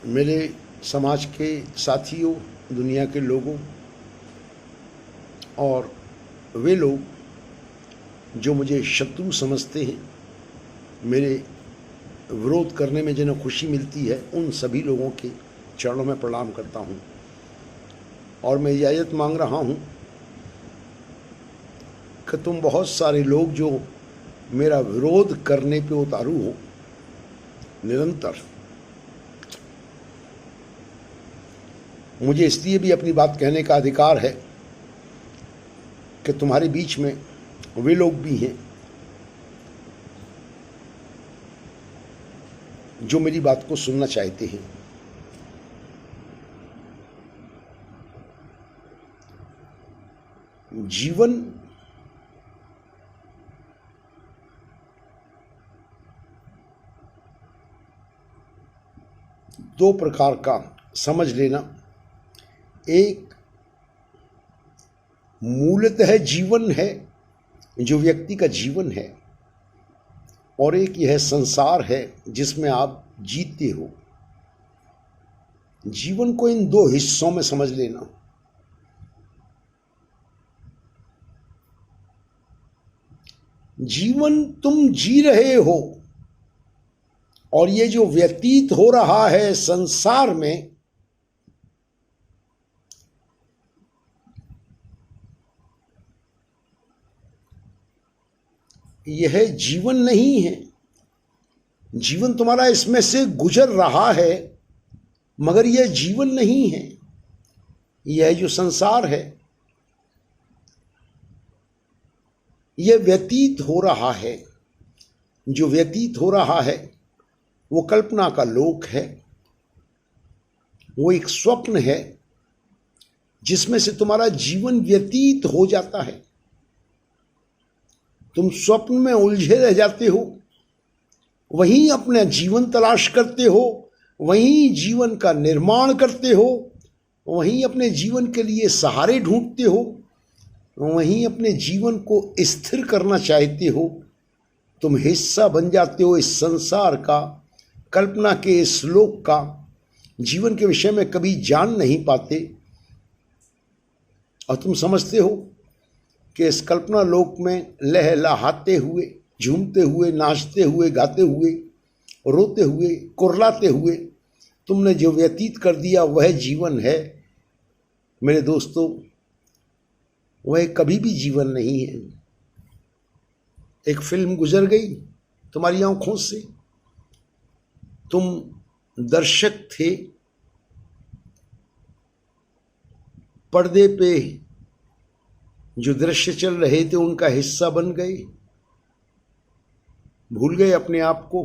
मेरे समाज के साथियों, दुनिया के लोगों और वे लोग जो मुझे शत्रु समझते हैं, मेरे विरोध करने में जिन्हें खुशी मिलती है, उन सभी लोगों के चरणों में प्रणाम करता हूँ। और मैं इजाज़त मांग रहा हूँ कि तुम बहुत सारे लोग जो मेरा विरोध करने पे उतारू हो निरंतर, मुझे इसलिए भी अपनी बात कहने का अधिकार है कि तुम्हारे बीच में वे लोग भी हैं जो मेरी बात को सुनना चाहते हैं। जीवन दो प्रकार का समझ लेना। एक मूलतः जीवन है जो व्यक्ति का जीवन है, और एक यह संसार है जिसमें आप जीते हो। जीवन को इन दो हिस्सों में समझ लेना। जीवन तुम जी रहे हो, और ये जो व्यतीत हो रहा है संसार में, यह जीवन नहीं है। जीवन तुम्हारा इसमें से गुजर रहा है, मगर यह जीवन नहीं है। यह जो संसार है, यह व्यतीत हो रहा है। जो व्यतीत हो रहा है वो कल्पना का लोक है। वो एक स्वप्न है जिसमें से तुम्हारा जीवन व्यतीत हो जाता है। तुम स्वप्न में उलझे रह जाते हो, वहीं अपना जीवन तलाश करते हो, वहीं जीवन का निर्माण करते हो, वहीं अपने जीवन के लिए सहारे ढूंढते हो, वहीं अपने जीवन को स्थिर करना चाहते हो। तुम हिस्सा बन जाते हो इस संसार का, कल्पना के इस लोक का। जीवन के विषय में कभी जान नहीं पाते, और तुम समझते हो कि इस कल्पना लोक में लहलहाते हुए, झूमते हुए, नाचते हुए, गाते हुए, रोते हुए, कुर्लाते हुए तुमने जो व्यतीत कर दिया वह जीवन है। मेरे दोस्तों, वह कभी भी जीवन नहीं है। एक फिल्म गुजर गई तुम्हारी आंखों से, तुम दर्शक थे, पर्दे पे जो दृश्य चल रहे थे उनका हिस्सा बन गए, भूल गए अपने आप को।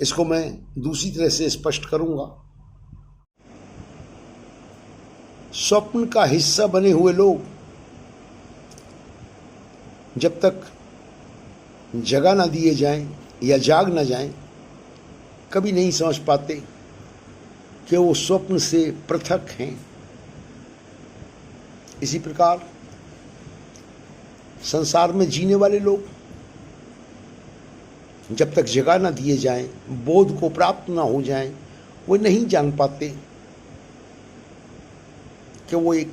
इसको मैं दूसरी तरह से स्पष्ट करूंगा। स्वप्न का हिस्सा बने हुए लोग जब तक जगा ना दिए जाएं या जाग ना जाएं, कभी नहीं समझ पाते कि वो स्वप्न से पृथक हैं। इसी प्रकार संसार में जीने वाले लोग जब तक जगा ना दिए जाएं, बोध को प्राप्त ना हो जाएं, वो नहीं जान पाते कि वो एक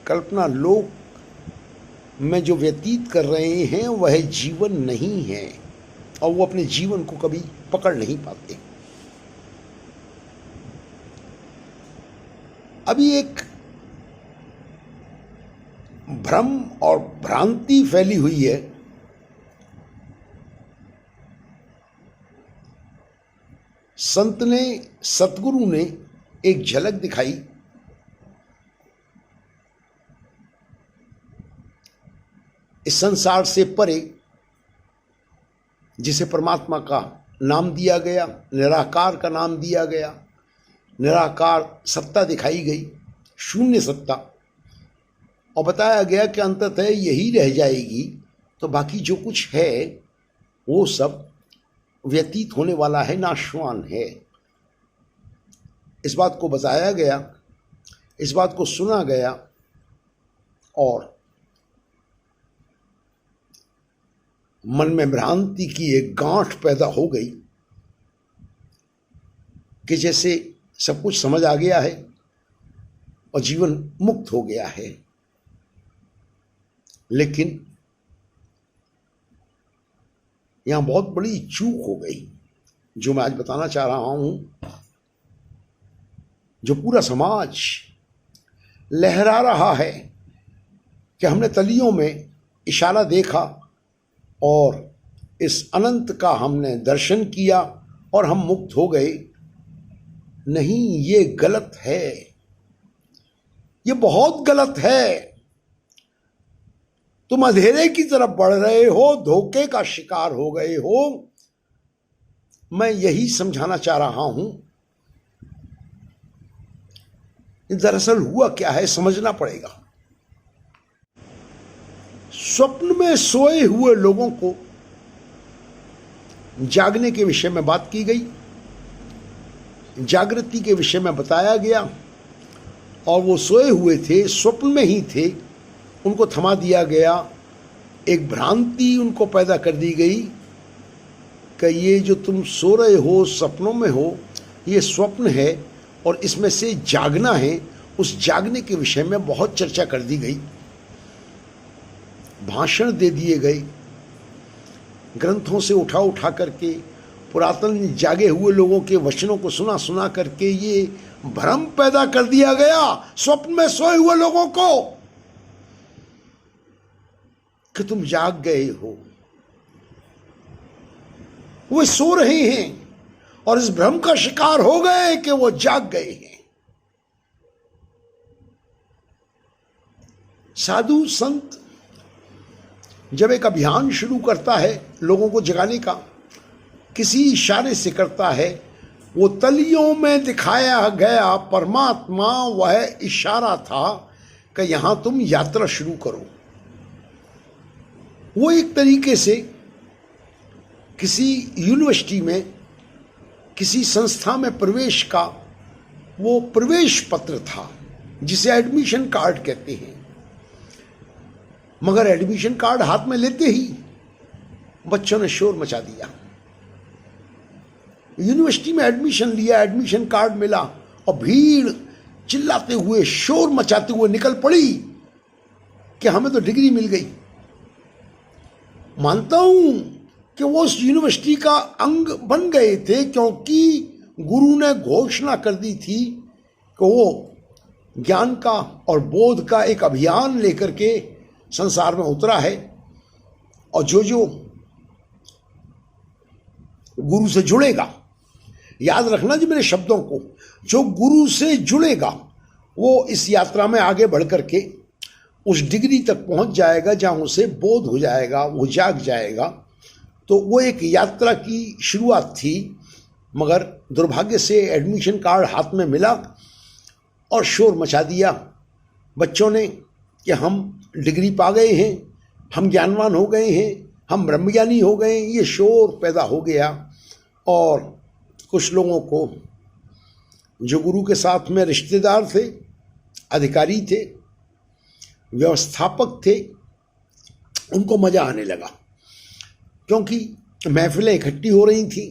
कल्पना लोक में जो व्यतीत कर रहे हैं वह जीवन नहीं है, और वो अपने जीवन को कभी पकड़ नहीं पाते। अभी एक भ्रम और भ्रांति फैली हुई है। संत ने, सतगुरु ने एक झलक दिखाई। इस संसार से परे, जिसे परमात्मा का नाम दिया गया, निराकार का नाम दिया गया, निराकार सत्ता दिखाई गई, शून्य सत्ता, और बताया गया कि अंततः यही रह जाएगी, तो बाकी जो कुछ है वो सब व्यतीत होने वाला है, नाशवान है। इस बात को बताया गया, इस बात को सुना गया, और मन में भ्रांति की एक गांठ पैदा हो गई कि जैसे सब कुछ समझ आ गया है और जीवन मुक्त हो गया है। लेकिन यहां बहुत बड़ी चूक हो गई जो मैं आज बताना चाह रहा हूं। जो पूरा समाज लहरा रहा है कि हमने तलियों में इशारा देखा और इस अनंत का हमने दर्शन किया और हम मुक्त हो गए। नहीं, ये गलत है, ये बहुत गलत है। तुम अंधेरे की तरफ बढ़ रहे हो, धोखे का शिकार हो गए हो। मैं यही समझाना चाह रहा हूं। दरअसल हुआ क्या है समझना पड़ेगा। स्वप्न में सोए हुए लोगों को जागने के विषय में बात की गई, जागृति के विषय में बताया गया, और वो सोए हुए थे, स्वप्न में ही थे, उनको थमा दिया गया। एक भ्रांति उनको पैदा कर दी गई कि ये जो तुम सो रहे हो, सपनों में हो, ये स्वप्न है और इसमें से जागना है। उस जागने के विषय में बहुत चर्चा कर दी गई, भाषण दे दिए गए, ग्रंथों से उठा उठा करके, पुरातन जागे हुए लोगों के वचनों को सुना सुना करके ये भ्रम पैदा कर दिया गया स्वप्न में सोए हुए लोगों को कि तुम जाग गए हो। वो सो रहे हैं और इस भ्रम का शिकार हो गए कि वो जाग गए हैं। साधु संत जब एक अभियान शुरू करता है लोगों को जगाने का, किसी इशारे से करता है, वो तलियों में दिखाया गया परमात्मा वह इशारा था कि यहां तुम यात्रा शुरू करो। वो एक तरीके से किसी यूनिवर्सिटी में, किसी संस्था में प्रवेश का वो प्रवेश पत्र था जिसे एडमिशन कार्ड कहते हैं। मगर एडमिशन कार्ड हाथ में लेते ही बच्चों ने शोर मचा दिया। यूनिवर्सिटी में एडमिशन लिया, एडमिशन कार्ड मिला और भीड़ चिल्लाते हुए, शोर मचाते हुए निकल पड़ी कि हमें तो डिग्री मिल गई। मानता हूं कि वो उस यूनिवर्सिटी का अंग बन गए थे क्योंकि गुरु ने घोषणा कर दी थी कि वो ज्ञान का और बोध का एक अभियान लेकर के संसार में उतरा है, और जो जो गुरु से जुड़ेगा, याद रखना जी मेरे शब्दों को, जो गुरु से जुड़ेगा वो इस यात्रा में आगे बढ़ करके उस डिग्री तक पहुंच जाएगा जहां उसे बोध हो जाएगा, वो जाग जाएगा। तो वो एक यात्रा की शुरुआत थी। मगर दुर्भाग्य से एडमिशन कार्ड हाथ में मिला और शोर मचा दिया बच्चों ने कि हम डिग्री पा गए हैं, हम ज्ञानवान हो गए हैं, हम ब्रह्मज्ञानी हो गए। ये शोर पैदा हो गया और कुछ लोगों को जो गुरु के साथ में रिश्तेदार थे, अधिकारी थे, व्यवस्थापक थे, उनको मजा आने लगा क्योंकि महफिलें इकट्ठी हो रही थी,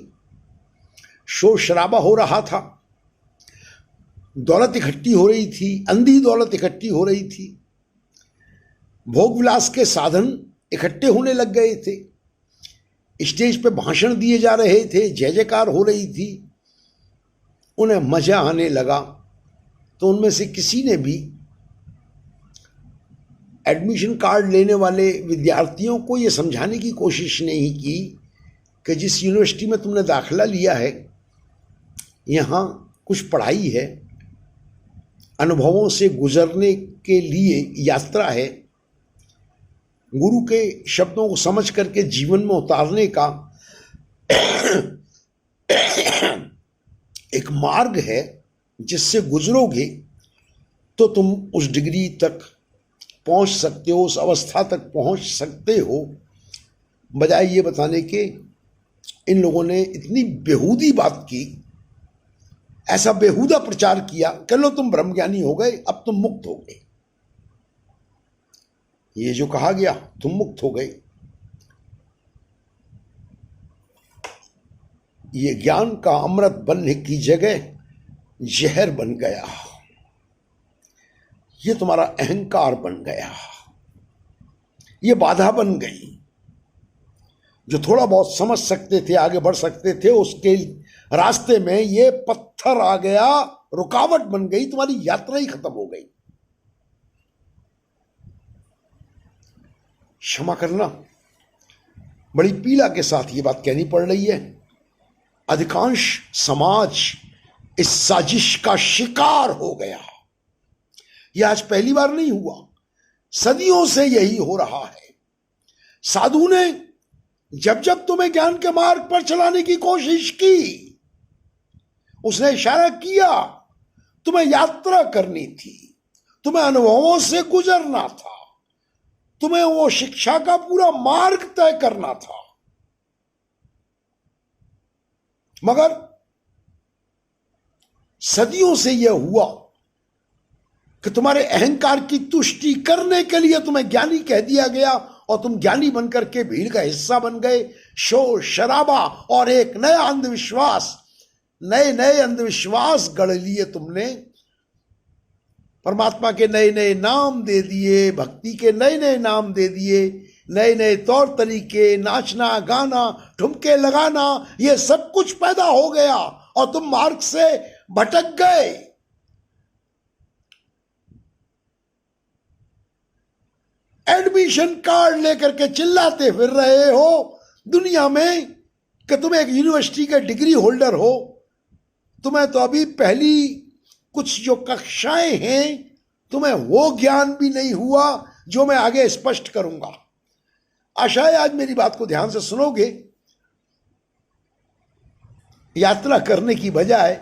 शोर शराबा हो रहा था, दौलत इकट्ठी हो रही थी, अंधी दौलत इकट्ठी हो रही थी, भोग विलास के साधन इकट्ठे होने लग गए थे, स्टेज पे भाषण दिए जा रहे थे, जय जयकार हो रही थी। उन्हें मजा आने लगा तो उनमें से किसी ने भी एडमिशन कार्ड लेने वाले विद्यार्थियों को ये समझाने की कोशिश नहीं की कि जिस यूनिवर्सिटी में तुमने दाखिला लिया है यहाँ कुछ पढ़ाई है, अनुभवों से गुजरने के लिए यात्रा है, गुरु के शब्दों को समझ करके जीवन में उतारने का एक मार्ग है जिससे गुजरोगे तो तुम उस डिग्री तक पहुंच सकते हो, उस अवस्था तक पहुंच सकते हो। बजाय ये बताने के इन लोगों ने इतनी बेहूदी बात की, ऐसा बेहूदा प्रचार किया कि लो तुम ब्रह्मज्ञानी हो गए, अब तुम मुक्त हो गए। ये जो कहा गया तुम मुक्त हो गए, ये ज्ञान का अमृत बनने की जगह जहर बन गया, ये तुम्हारा अहंकार बन गया, ये बाधा बन गई। जो थोड़ा बहुत समझ सकते थे, आगे बढ़ सकते थे, उसके रास्ते में ये पत्थर आ गया, रुकावट बन गई, तुम्हारी यात्रा ही खत्म हो गई। क्षमा करना, बड़ी पीड़ा के साथ ये बात कहनी पड़ रही है। अधिकांश समाज इस साजिश का शिकार हो गया। यह आज पहली बार नहीं हुआ, सदियों से यही हो रहा है। साधु ने जब जब तुम्हें ज्ञान के मार्ग पर चलाने की कोशिश की, उसने इशारा किया, तुम्हें यात्रा करनी थी, तुम्हें अनुभवों से गुजरना था, तुम्हें वो शिक्षा का पूरा मार्ग तय करना था। मगर सदियों से यह हुआ कि तुम्हारे अहंकार की तुष्टि करने के लिए तुम्हें ज्ञानी कह दिया गया और तुम ज्ञानी बनकर के भीड़ का हिस्सा बन गए। शोर शराबा और एक नया अंधविश्वास, नए नए अंधविश्वास गढ़ लिए तुमने, परमात्मा के नए नए नाम दे दिए, भक्ति के नए नए नाम दे दिए, नए नए तौर तरीके, नाचना गाना ठुमके लगाना, ये सब कुछ पैदा हो गया और तुम मार्ग से भटक गए। एडमिशन कार्ड लेकर के चिल्लाते फिर रहे हो दुनिया में कि तुम एक यूनिवर्सिटी के डिग्री होल्डर हो। तुम्हें तो अभी पहली कुछ जो कक्षाएं हैं, तुम्हें वो ज्ञान भी नहीं हुआ जो मैं आगे स्पष्ट करूंगा। आशा है आज मेरी बात को ध्यान से सुनोगे। यात्रा करने की बजाय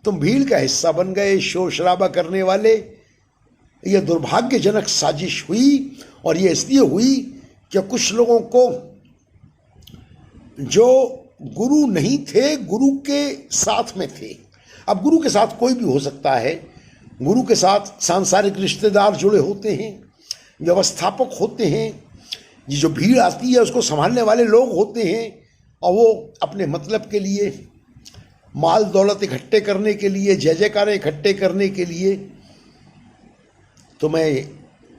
तुम भीड़ का हिस्सा बन गए, शोर शराबा करने वाले। यह दुर्भाग्यजनक साजिश हुई और यह इसलिए हुई कि कुछ लोगों को जो गुरु नहीं थे, गुरु के साथ में थे। अब गुरु के साथ कोई भी हो सकता है, गुरु के साथ सांसारिक रिश्तेदार जुड़े होते हैं, व्यवस्थापक होते हैं, ये जो भीड़ आती है उसको संभालने वाले लोग होते हैं, और वो अपने मतलब के लिए, माल दौलत इकट्ठे करने के लिए, जय जयकारे इकट्ठे करने के लिए तुम्हें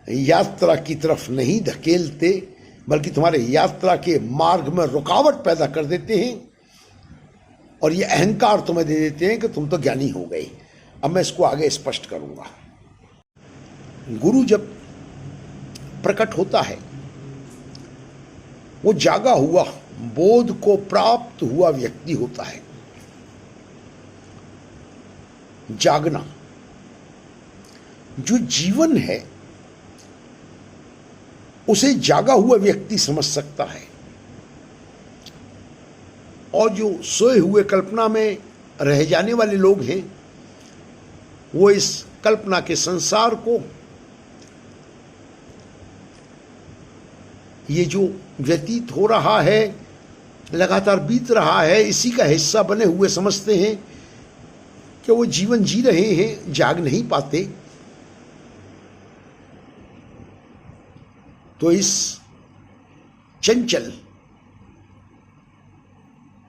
यात्रा की तरफ नहीं धकेलते, बल्कि तुम्हारे यात्रा के मार्ग में रुकावट पैदा कर देते हैं और ये अहंकार तुम्हें दे देते हैं कि तुम तो ज्ञानी हो गए। अब मैं इसको आगे स्पष्ट करूंगा। गुरु जब प्रकट होता है, वो जागा हुआ, बोध को प्राप्त हुआ व्यक्ति होता है। जागना जो जीवन है उसे जागा हुआ व्यक्ति समझ सकता है, और जो सोए हुए कल्पना में रह जाने वाले लोग हैं वो इस कल्पना के संसार को, ये जो व्यतीत हो रहा है, लगातार बीत रहा है, इसी का हिस्सा बने हुए समझते हैं कि वो जीवन जी रहे हैं, जाग नहीं पाते। तो इस चंचल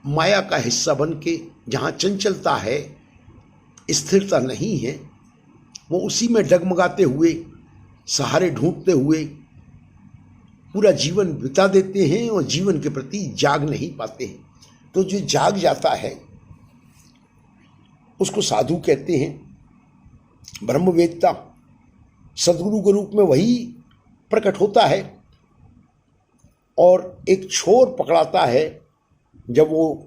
माया का हिस्सा बन के, जहाँ चंचलता है, स्थिरता नहीं है, वो उसी में डगमगाते हुए, सहारे ढूंढते हुए पूरा जीवन बिता देते हैं और जीवन के प्रति जाग नहीं पाते हैं। तो जो जाग जाता है उसको साधु कहते हैं, ब्रह्मवेत्ता। सदगुरु के रूप में वही प्रकट होता है और एक छोर पकड़ाता है। जब वो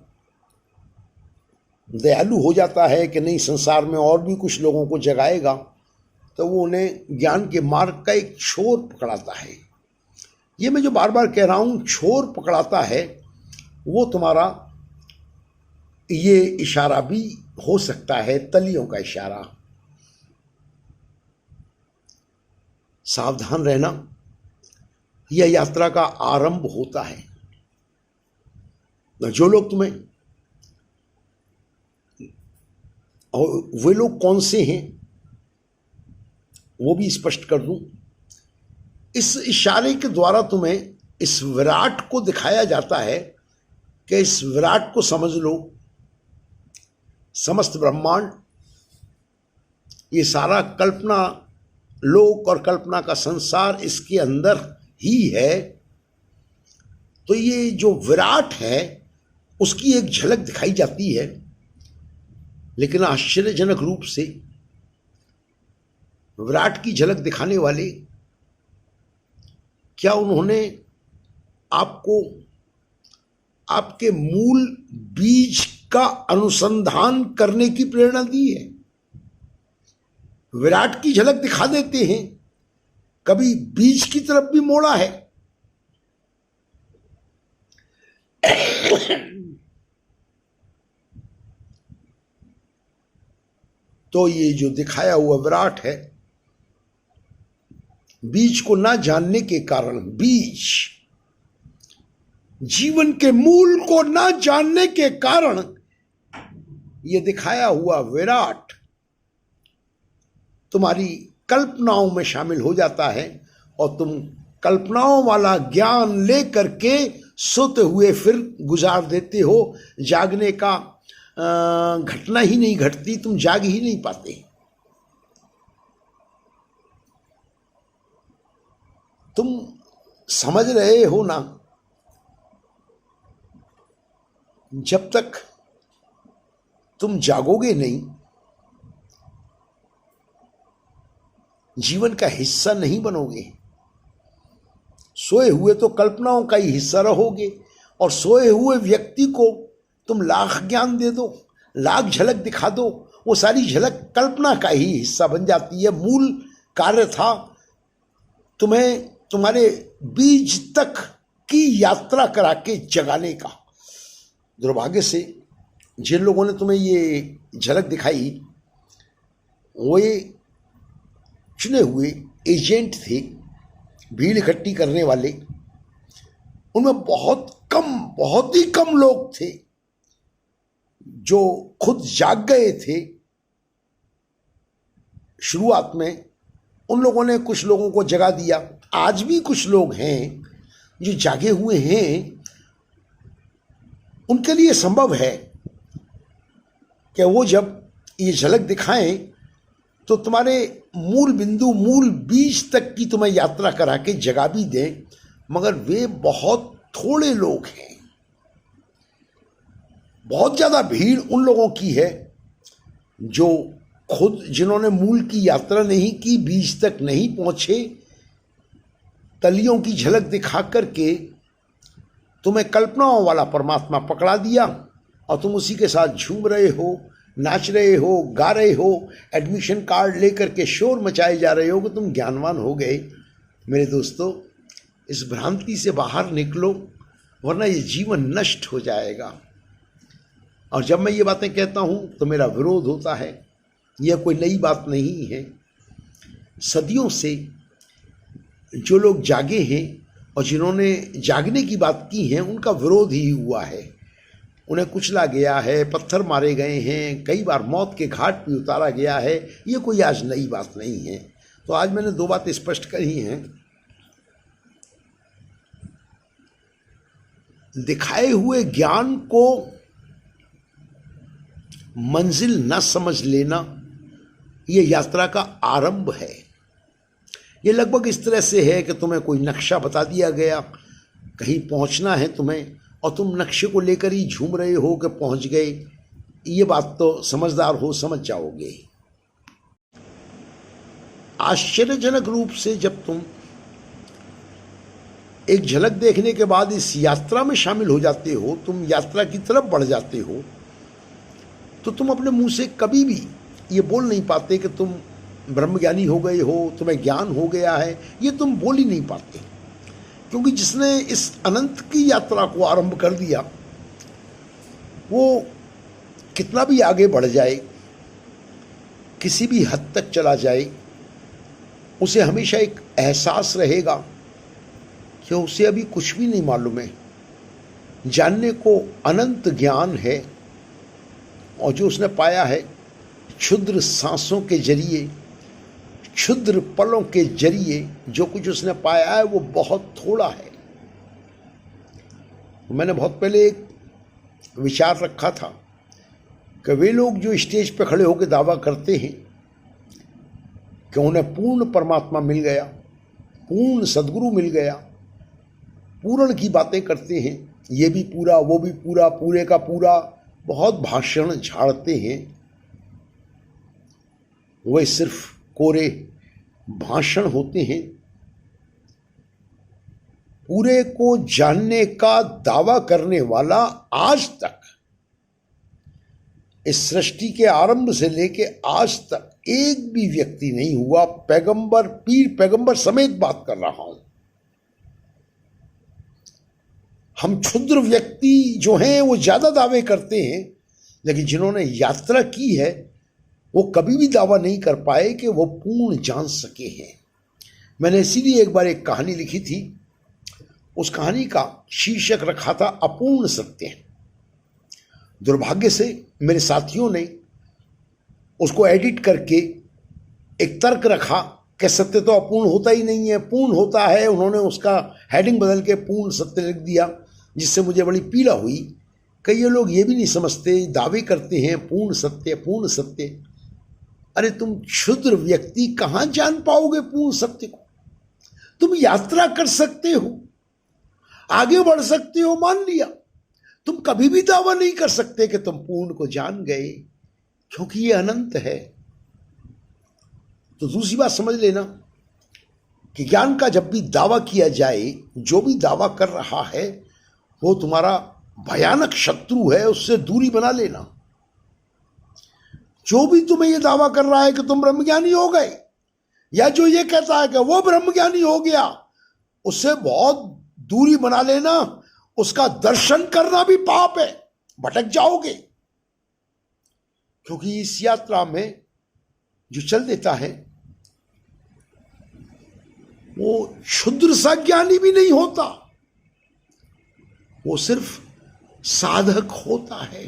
दयालु हो जाता है कि नहीं, संसार में और भी कुछ लोगों को जगाएगा, तो वो उन्हें ज्ञान के मार्ग का एक छोर पकड़ाता है। ये मैं जो बार बार कह रहा हूँ, छोर पकड़ाता है, वो तुम्हारा ये इशारा भी हो सकता है, तलियों का इशारा। सावधान रहना, यह यात्रा का आरंभ होता है। जो लोग तुम्हें, और वे लोग कौन से हैं वो भी स्पष्ट कर दूं। इस इशारे के द्वारा तुम्हें इस विराट को दिखाया जाता है कि इस विराट को समझ लो, समस्त ब्रह्मांड, ये सारा कल्पना लोक और कल्पना का संसार इसके अंदर ही है। तो ये जो विराट है उसकी एक झलक दिखाई जाती है, लेकिन आश्चर्यजनक रूप से विराट की झलक दिखाने वाले, क्या उन्होंने आपको आपके मूल बीज का अनुसंधान करने की प्रेरणा दी है? विराट की झलक दिखा देते हैं, कभी बीज की तरफ भी मोड़ा है? तो ये जो दिखाया हुआ विराट है, बीज को ना जानने के कारण, बीज जीवन के मूल को ना जानने के कारण ये दिखाया हुआ विराट तुम्हारी कल्पनाओं में शामिल हो जाता है और तुम कल्पनाओं वाला ज्ञान लेकर के सोते हुए फिर गुजार देते हो। जागने का घटना ही नहीं घटती, तुम जाग ही नहीं पाते। तुम समझ रहे हो ना, जब तक तुम जागोगे नहीं, जीवन का हिस्सा नहीं बनोगे। सोए हुए तो कल्पनाओं का ही हिस्सा रहोगे, और सोए हुए व्यक्ति को तुम लाख ज्ञान दे दो, लाख झलक दिखा दो, वो सारी झलक कल्पना का ही हिस्सा बन जाती है। मूल कार्य था तुम्हें तुम्हारे बीज तक की यात्रा करा के जगाने का। दुर्भाग्य से जिन लोगों ने तुम्हें ये झलक दिखाई, वो ये चुने हुए एजेंट थे, भीड़ इकट्ठी करने वाले। उनमें बहुत ही कम लोग थे जो खुद जाग गए थे। शुरुआत में उन लोगों ने कुछ लोगों को जगा दिया। आज भी कुछ लोग हैं जो जागे हुए हैं, उनके लिए संभव है कि वो जब ये झलक दिखाएं तो तुम्हारे मूल बिंदु, मूल बीज तक की तुम्हें यात्रा करा के जगा भी दें, मगर वे बहुत थोड़े लोग हैं। बहुत ज़्यादा भीड़ उन लोगों की है जो खुद, जिन्होंने मूल की यात्रा नहीं की, बीज तक नहीं पहुंचे, तलियों की झलक दिखा करके तुम्हें कल्पनाओं वाला परमात्मा पकड़ा दिया और तुम उसी के साथ झूम रहे हो, नाच रहे हो, गा रहे हो, एडमिशन कार्ड लेकर के शोर मचाए जा रहे हो कि तुम ज्ञानवान हो गए। मेरे दोस्तों, इस भ्रांति से बाहर निकलो, वरना ये जीवन नष्ट हो जाएगा। और जब मैं ये बातें कहता हूँ तो मेरा विरोध होता है। यह कोई नई बात नहीं है। सदियों से जो लोग जागे हैं और जिन्होंने जागने की बात की है, उनका विरोध ही हुआ है। उन्हें कुचला गया है, पत्थर मारे गए हैं, कई बार मौत के घाट पे उतारा गया है। ये कोई आज नई बात नहीं है। तो आज मैंने दो बातें स्पष्ट कही हैं। दिखाए हुए ज्ञान को मंजिल न समझ लेना, ये यात्रा का आरंभ है। ये लगभग इस तरह से है कि तुम्हें कोई नक्शा बता दिया गया, कहीं पहुंचना है तुम्हें, और तुम नक्शे को लेकर ही झूम रहे हो कि पहुंच गए। ये बात तो समझदार हो समझ जाओगे। आश्चर्यजनक रूप से जब तुम एक झलक देखने के बाद इस यात्रा में शामिल हो जाते हो, तुम यात्रा की तरफ बढ़ जाते हो, तो तुम अपने मुंह से कभी भी ये बोल नहीं पाते कि तुम ब्रह्मज्ञानी हो गए हो, तुम्हें ज्ञान हो गया है। ये तुम बोल ही नहीं पाते, क्योंकि जिसने इस अनंत की यात्रा को आरंभ कर दिया, वो कितना भी आगे बढ़ जाए, किसी भी हद तक चला जाए, उसे हमेशा एक एहसास रहेगा कि उसे अभी कुछ भी नहीं मालूम है। जानने को अनंत ज्ञान है, और जो उसने पाया है क्षुद्र सांसों के जरिए, क्षुद्र पलों के जरिए जो कुछ उसने पाया है वो बहुत थोड़ा है। मैंने बहुत पहले एक विचार रखा था कि वे लोग जो स्टेज पे खड़े होकर दावा करते हैं कि उन्हें पूर्ण परमात्मा मिल गया, पूर्ण सदगुरु मिल गया, पूर्ण की बातें करते हैं, ये भी पूरा वो भी पूरा, पूरे का पूरा, बहुत भाषण झाड़ते हैं, वे सिर्फ कोरे भाषण होते हैं। पूरे को जानने का दावा करने वाला आज तक, इस सृष्टि के आरंभ से लेके आज तक एक भी व्यक्ति नहीं हुआ, पैगंबर, पीर पैगंबर समेत बात कर रहा हूं। हम क्षुद्र व्यक्ति जो हैं वो ज्यादा दावे करते हैं, लेकिन जिन्होंने यात्रा की है वो कभी भी दावा नहीं कर पाए कि वो पूर्ण जान सके हैं। मैंने इसीलिए एक बार एक कहानी लिखी थी, उस कहानी का शीर्षक रखा था अपूर्ण सत्य। दुर्भाग्य से मेरे साथियों ने उसको एडिट करके एक तर्क रखा कि सत्य तो अपूर्ण होता ही नहीं है, पूर्ण होता है। उन्होंने उसका हेडिंग बदल के पूर्ण सत्य लिख दिया, जिससे मुझे बड़ी पीड़ा हुई। कई ये लोग ये भी नहीं समझते, दावे करते हैं पूर्ण सत्य पूर्ण सत्य। अरे तुम क्षुद्र व्यक्ति कहां जान पाओगे पूर्ण सत्य को? तुम यात्रा कर सकते हो, आगे बढ़ सकते हो, मान लिया। तुम कभी भी दावा नहीं कर सकते कि तुम पूर्ण को जान गए, क्योंकि ये अनंत है। तो दूसरी बात समझ लेना कि ज्ञान का जब भी दावा किया जाए, जो भी दावा कर रहा है वो तुम्हारा भयानक शत्रु है, उससे दूरी बना लेना। जो भी तुम्हें यह दावा कर रहा है कि तुम ब्रह्मज्ञानी हो गए, या जो ये कहता है कि वो ब्रह्मज्ञानी हो गया, उससे बहुत दूरी बना लेना। उसका दर्शन करना भी पाप है, भटक जाओगे। क्योंकि इस यात्रा में जो चल देता है वो क्षुद्र सा ज्ञानी भी नहीं होता, वो सिर्फ साधक होता है,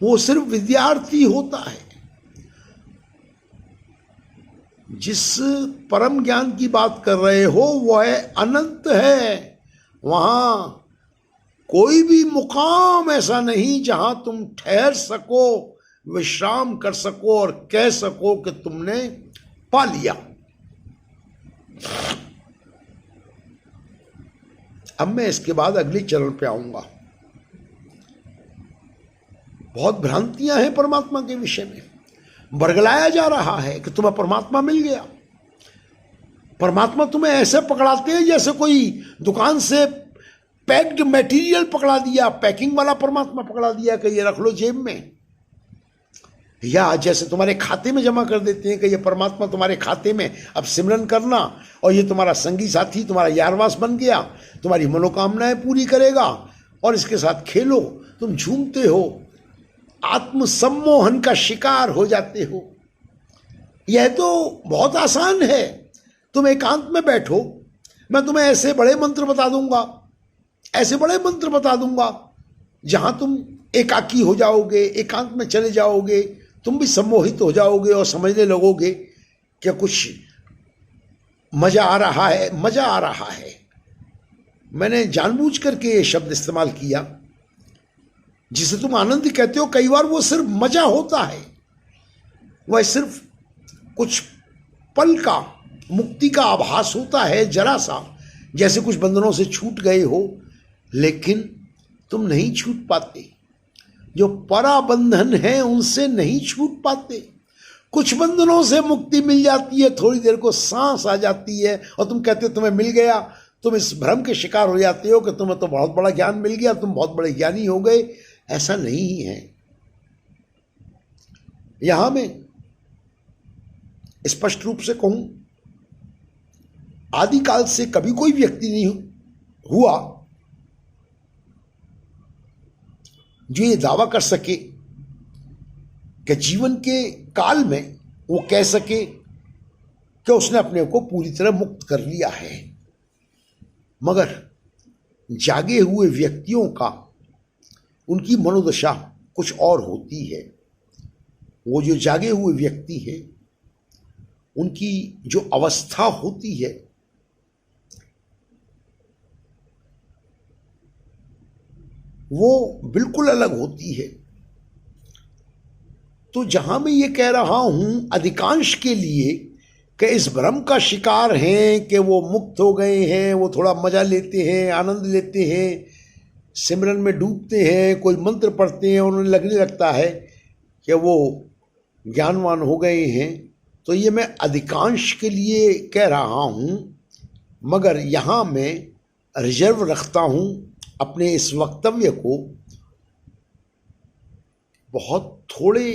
वो सिर्फ विद्यार्थी होता है। जिस परम ज्ञान की बात कर रहे हो वह अनंत है। वहां कोई भी मुकाम ऐसा नहीं जहां तुम ठहर सको, विश्राम कर सको और कह सको कि तुमने पा लिया। अब मैं इसके बाद अगले चरण पे आऊंगा। बहुत भ्रांतियां हैं परमात्मा के विषय में। बरगलाया जा रहा है कि तुम्हें परमात्मा मिल गया। परमात्मा तुम्हें ऐसे पकड़ाते हैं जैसे कोई दुकान से पैक्ड मटेरियल पकड़ा दिया, पैकिंग वाला परमात्मा पकड़ा दिया कि ये रख लो जेब में। या जैसे तुम्हारे खाते में जमा कर देते हैं कि ये परमात्मा तुम्हारे खाते में, अब सिमरन करना और ये तुम्हारा संगी साथी, तुम्हारा यारवास बन गया, तुम्हारी मनोकामनाएं पूरी करेगा और इसके साथ खेलो। तुम झूमते हो, आत्मसम्मोहन का शिकार हो जाते हो। यह तो बहुत आसान है। तुम एकांत में बैठो, मैं तुम्हें ऐसे बड़े मंत्र बता दूंगा, ऐसे बड़े मंत्र बता दूंगा जहां तुम एकाकी हो जाओगे, एकांत में चले जाओगे, तुम भी सम्मोहित हो जाओगे और समझने लगोगे कि कुछ मजा आ रहा है, मजा आ रहा है। मैंने जानबूझ करके ये शब्द इस्तेमाल किया। जिसे तुम आनंद कहते हो, कई बार वो सिर्फ मजा होता है, वह सिर्फ कुछ पल का मुक्ति का आभास होता है, जरा सा, जैसे कुछ बंधनों से छूट गए हो, लेकिन तुम नहीं छूट पाते। जो पराबंधन है उनसे नहीं छूट पाते। कुछ बंधनों से मुक्ति मिल जाती है, थोड़ी देर को सांस आ जाती है और तुम कहते हो तुम्हें मिल गया। तुम इस भ्रम के शिकार हो जाते हो कि तुम्हें तो बहुत बड़ा ज्ञान मिल गया, तुम बहुत बड़े ज्ञानी हो गए। ऐसा नहीं है। यहां मैं स्पष्ट रूप से कहूं, आदिकाल से कभी कोई व्यक्ति नहीं हुआ जो ये दावा कर सके कि जीवन के काल में वो कह सके कि उसने अपने को पूरी तरह मुक्त कर लिया है। मगर जागे हुए व्यक्तियों का, उनकी मनोदशा कुछ और होती है। वो जो जागे हुए व्यक्ति हैं, उनकी जो अवस्था होती है वो बिल्कुल अलग होती है। तो जहां मैं ये कह रहा हूं अधिकांश के लिए कि इस भ्रम का शिकार हैं कि वो मुक्त हो गए हैं, वो थोड़ा मजा लेते हैं, आनंद लेते हैं, सिमरन में डूबते हैं, कोई मंत्र पढ़ते हैं, उन्हें लगने लगता है कि वो ज्ञानवान हो गए हैं, तो ये मैं अधिकांश के लिए कह रहा हूँ। मगर यहाँ मैं रिजर्व रखता हूँ अपने इस वक्तव्य को। बहुत थोड़े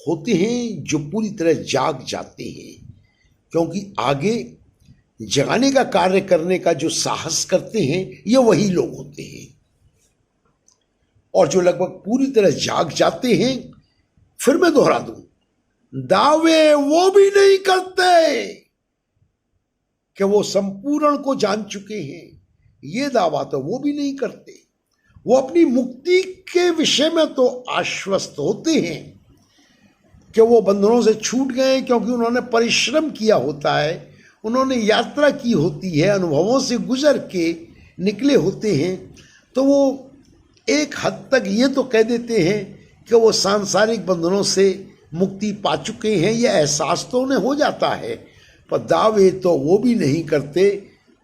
होते हैं जो पूरी तरह जाग जाते हैं, क्योंकि आगे जगाने का कार्य करने का जो साहस करते हैं ये वही लोग होते हैं। और जो लगभग पूरी तरह जाग जाते हैं, फिर मैं दोहरा दूं, दावे वो भी नहीं करते कि वो संपूर्ण को जान चुके हैं। ये दावा तो वो भी नहीं करते। वो अपनी मुक्ति के विषय में तो आश्वस्त होते हैं कि वो बंधनों से छूट गए, क्योंकि उन्होंने परिश्रम किया होता है, उन्होंने यात्रा की होती है, अनुभवों से गुजर के निकले होते हैं। तो वो एक हद तक ये तो कह देते हैं कि वो सांसारिक बंधनों से मुक्ति पा चुके हैं, ये एहसास तो उन्हें हो जाता है। पर दावे तो वो भी नहीं करते।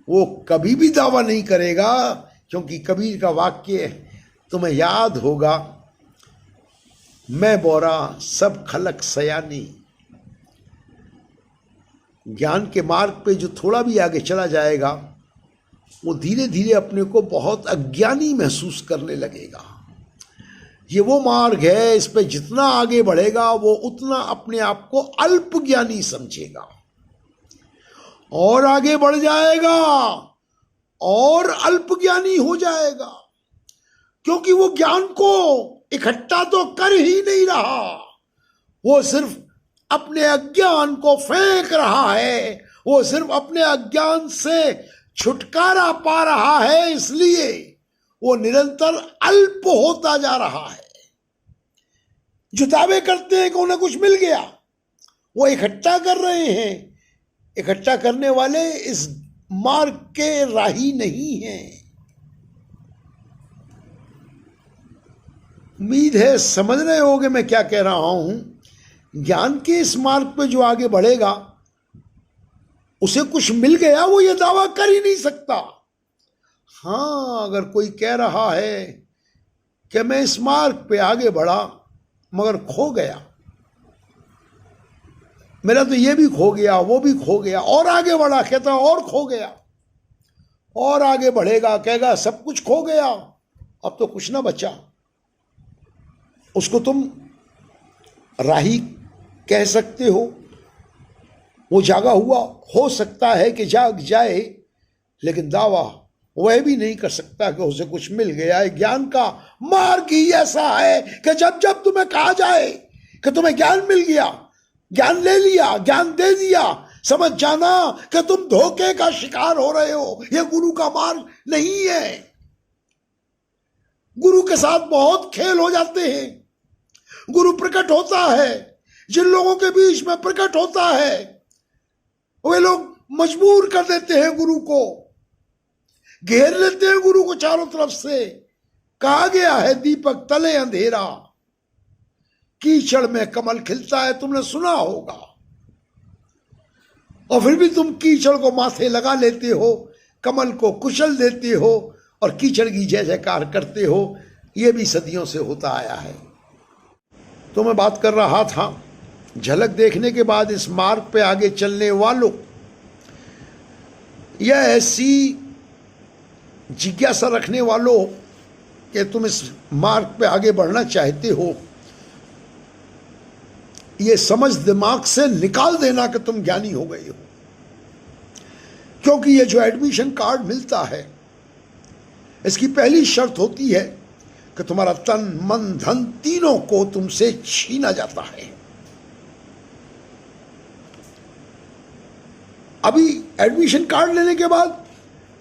वो कभी भी दावा नहीं करेगा, क्योंकि कबीर का वाक्य तुम्हें याद होगा, मैं बोरा सब खलक सयानी। ज्ञान के मार्ग पे जो थोड़ा भी आगे चला जाएगा, वो धीरे धीरे अपने को बहुत अज्ञानी महसूस करने लगेगा। ये वो मार्ग है, इस पे जितना आगे बढ़ेगा वो उतना अपने आप को अल्प ज्ञानी समझेगा, और आगे बढ़ जाएगा और अल्प ज्ञानी हो जाएगा, क्योंकि वो ज्ञान को इकट्ठा तो कर ही नहीं रहा, वो सिर्फ अपने अज्ञान को फेंक रहा है, वो सिर्फ अपने अज्ञान से छुटकारा पा रहा है, इसलिए वो निरंतर अल्प होता जा रहा है। जो दावे करते हैं कि उन्हें कुछ मिल गया, वो इकट्ठा कर रहे हैं। इकट्ठा करने वाले इस मार्ग के राही नहीं हैं। उम्मीद है समझ रहे होगे मैं क्या कह रहा हूं। ज्ञान के इस मार्ग पे जो आगे बढ़ेगा, उसे कुछ मिल गया, वो ये दावा कर ही नहीं सकता। हाँ, अगर कोई कह रहा है कि मैं इस मार्ग पे आगे बढ़ा मगर खो गया, मेरा तो ये भी खो गया, वो भी खो गया, और आगे बढ़ा, कहता और खो गया, और आगे बढ़ेगा, कहेगा सब कुछ खो गया, अब तो कुछ ना बचा, उसको तुम राही कह सकते हो। वो जागा हुआ हो सकता है कि जाग जाए, लेकिन दावा वह भी नहीं कर सकता कि उसे कुछ मिल गया है। ज्ञान का मार्ग ही ऐसा है कि जब जब तुम्हें कहा जाए कि तुम्हें ज्ञान मिल गया, ज्ञान ले लिया, ज्ञान दे दिया, समझ जाना कि तुम धोखे का शिकार हो रहे हो। यह गुरु का मार्ग नहीं है। गुरु के साथ बहुत खेल हो जाते हैं। गुरु प्रकट होता है, जिन लोगों के बीच में प्रकट होता है वे लोग मजबूर कर देते हैं गुरु को, घेर लेते हैं गुरु को चारों तरफ से। कहा गया है दीपक तले अंधेरा, कीचड़ में कमल खिलता है, तुमने सुना होगा। और फिर भी तुम कीचड़ को माथे लगा लेते हो, कमल को कुचल देते हो और कीचड़ की जय जयकार करते हो। यह भी सदियों से होता आया है। तो मैं बात कर रहा था, झलक देखने के बाद इस मार्ग पे आगे चलने वालों या ऐसी जिज्ञासा रखने वालों कि तुम इस मार्ग पे आगे बढ़ना चाहते हो, ये समझ दिमाग से निकाल देना कि तुम ज्ञानी हो गए हो। क्योंकि ये जो एडमिशन कार्ड मिलता है, इसकी पहली शर्त होती है कि तुम्हारा तन मन धन तीनों को तुमसे छीना जाता है। अभी एडमिशन कार्ड लेने के बाद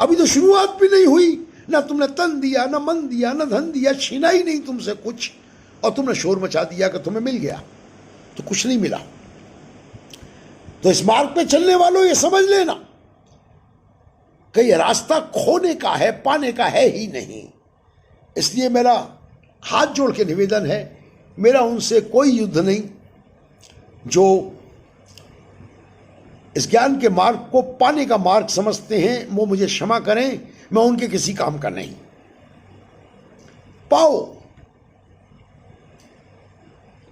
अभी तो शुरुआत भी नहीं हुई, ना तुमने तन दिया, ना मन दिया, ना धन दिया, छीना ही नहीं तुमसे कुछ, और तुमने शोर मचा दिया कि तुम्हें मिल गया, तो कुछ नहीं मिला। तो इस मार्ग पे चलने वालों ये समझ लेना कि ये रास्ता खोने का है, पाने का है ही नहीं। इसलिए मेरा हाथ जोड़ के निवेदन है, मेरा उनसे कोई युद्ध नहीं, जो इस ज्ञान के मार्ग को पाने का मार्ग समझते हैं वो मुझे क्षमा करें, मैं उनके किसी काम का नहीं। पाओ,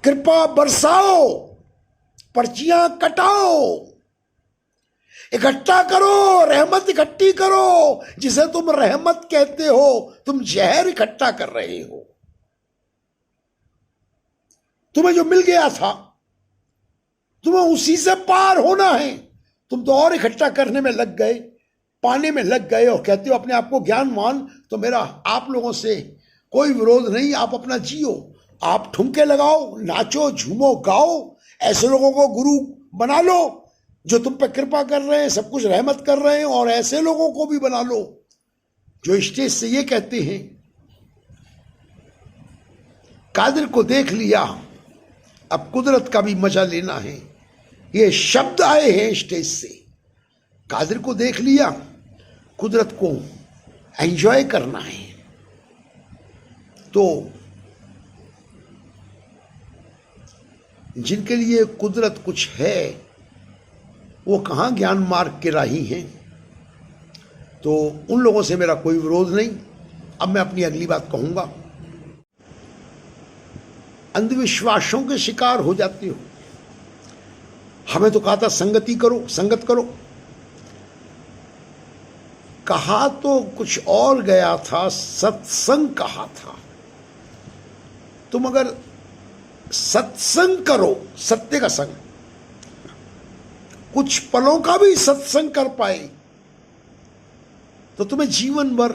कृपा बरसाओ, पर्चियां कटाओ, इकट्ठा करो, रहमत इकट्ठी करो। जिसे तुम रहमत कहते हो तुम जहर इकट्ठा कर रहे हो। तुम्हें जो मिल गया था तुम्हें उसी से पार होना है, तुम तो और इकट्ठा करने में लग गए, पाने में लग गए और कहते हो अपने आप को ज्ञानवान। तो मेरा आप लोगों से कोई विरोध नहीं, आप अपना जियो, आप ठुमके लगाओ, नाचो, झूमो, गाओ, ऐसे लोगों को गुरु बना लो जो तुम पे कृपा कर रहे हैं, सब कुछ रहमत कर रहे हैं, और ऐसे लोगों को भी बना लो जो स्टेज से ये कहते हैं कादिर को देख लिया, अब कुदरत का भी मजा लेना है। ये शब्द आए हैं स्टेज से, कादिर को देख लिया, कुदरत को एंजॉय करना है। तो जिनके लिए कुदरत कुछ है वो कहाँ ज्ञान मार्ग के राही हैं, तो उन लोगों से मेरा कोई विरोध नहीं। अब मैं अपनी अगली बात कहूँगा। अंधविश्वासों के शिकार हो जाते हो। हमें तो कहा था संगति करो, संगत करो, कहा तो कुछ और गया था, सत्संग कहा था। तुम अगर सत्संग करो, सत्य का संग, कुछ पलों का भी सत्संग कर पाए तो तुम्हें जीवन भर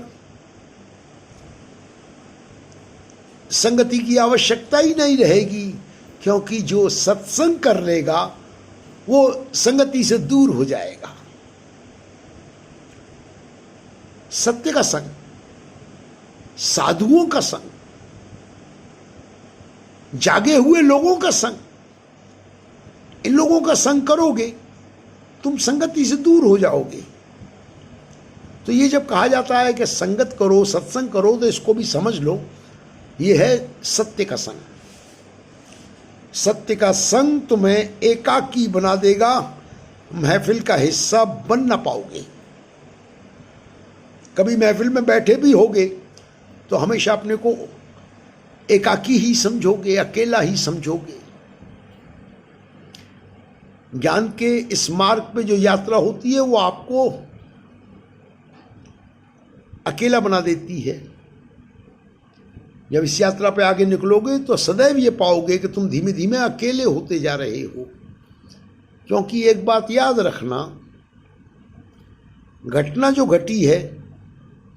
संगति की आवश्यकता ही नहीं रहेगी, क्योंकि जो सत्संग कर लेगा वो संगति से दूर हो जाएगा। सत्य का संग, साधुओं का संग, जागे हुए लोगों का संग, इन लोगों का संग करोगे तुम संगति से दूर हो जाओगे। तो ये जब कहा जाता है कि संगत करो, सत्संग करो, तो इसको भी समझ लो, ये है सत्य का संग। सत्य का संग तुम्हें एकाकी बना देगा, महफिल का हिस्सा बन ना पाओगे। कभी महफिल में बैठे भी होगे तो हमेशा अपने को एकाकी ही समझोगे, अकेला ही समझोगे। ज्ञान के इस मार्ग पे जो यात्रा होती है वो आपको अकेला बना देती है। जब इस यात्रा पे आगे निकलोगे तो सदैव ये पाओगे कि तुम धीमे धीमे अकेले होते जा रहे हो। क्योंकि एक बात याद रखना, घटना जो घटी है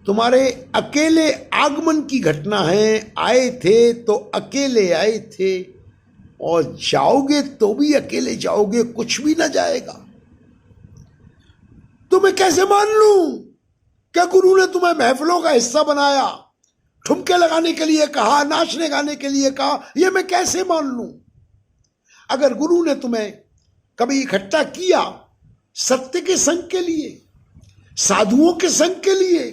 तुम्हारे अकेले आगमन की घटना है। आए थे तो अकेले आए थे और जाओगे तो भी अकेले जाओगे, कुछ भी ना जाएगा। तुम्हें कैसे मान लूं? क्या गुरु ने तुम्हें महफिलों का हिस्सा बनाया, ठुमके लगाने के लिए कहा, नाचने गाने के लिए कहा, यह मैं कैसे मान लूं? अगर गुरु ने तुम्हें कभी इकट्ठा किया सत्य के संग के लिए, साधुओं के संग के लिए,